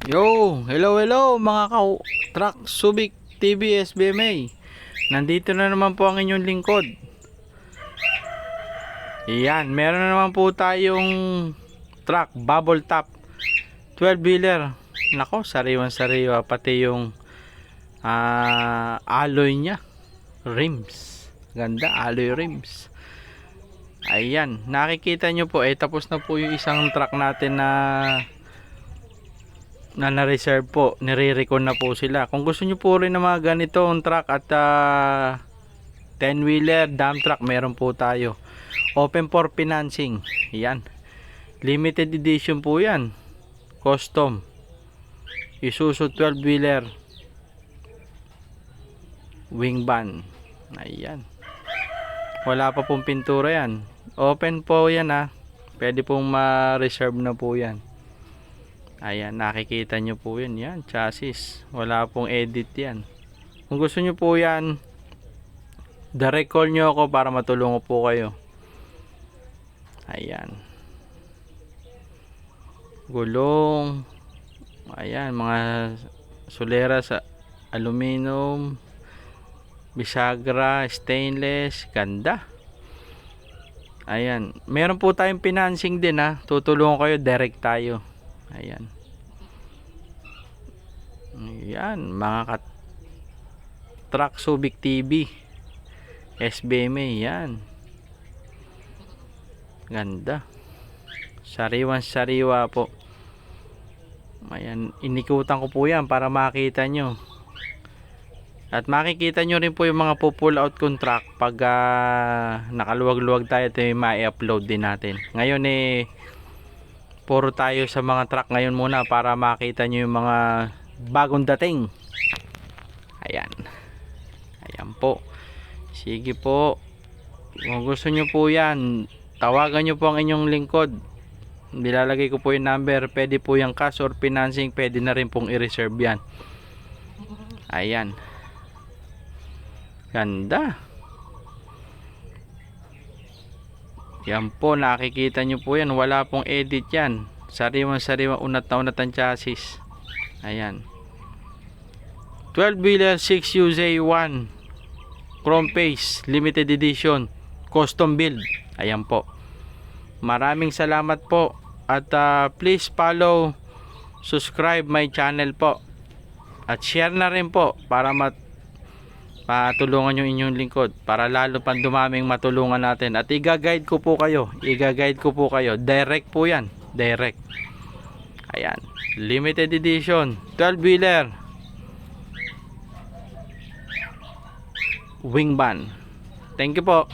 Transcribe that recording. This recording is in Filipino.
Yo, hello mga truck Subic TV SBMA. Nandito na naman po ang inyong lingkod. Iyan, meron na naman po tayong truck bubble top 12-wheeler. Nako, sariwan-sariwa pati yung alloy niya, rims. Ganda, alloy rims. Ayan, nakikita nyo po tapos na po yung isang truck natin na-reserve po, nire-recon na po sila. Kung gusto nyo po rin na mga ganitong truck at 10-wheeler, dump truck, meron po tayo. Open for financing. Yan. Limited edition po yan. Custom. Isuzu 12-wheeler. Wing van. Ayan. Wala pa pong pintura yan. Open po yan ha. Pwede pong ma-reserve na po yan. Ayan, nakikita nyo po yun. Yan, chassis. Wala pong edit yan. Kung gusto nyo po yan, direct call nyo ako para matulungan po kayo. Ayan. Gulong. Ayan, mga sulera sa aluminum, bisagra, stainless. Ganda. Ayan. Meron po tayong financing din ha. Tutulungan kayo, direct tayo. Ayan. Ayan, mga truck Subic TV SBMA. Yan. Ganda. Sariwan-sariwa po. Ayan, inikutan ko po yan para makita nyo. At makikita nyo rin po yung mga pull out contract pag nakaluwag-luwag tayo. Ito yung ma-upload din natin. Ngayon puro tayo sa mga truck ngayon muna para makita nyo yung mga bagong dating. Ayan. Ayan po. Sige po. Kung gusto nyo po yan, tawagan nyo po ang inyong lingkod. Nilalagay ko po yung number. Pwede po yung cash or financing. Pwede na rin pong i-reserve yan. Ayan. Ganda. Yan po, nakikita nyo po yan. Wala pong edit yan. Sariwan-sariwa, unat na unat ang chassis. Ayan. 12-wheeler 6UZ1 Chrome Face Limited Edition Custom build. Ayan po. Maraming salamat po. At please follow, subscribe my channel po. At share na rin po para matulungan yung inyong lingkod, para lalo pang dumaming matulungan natin. At i-guide ko po kayo, direct po yan, direct. Ayan, limited edition 12-wheeler wing van. Thank you po.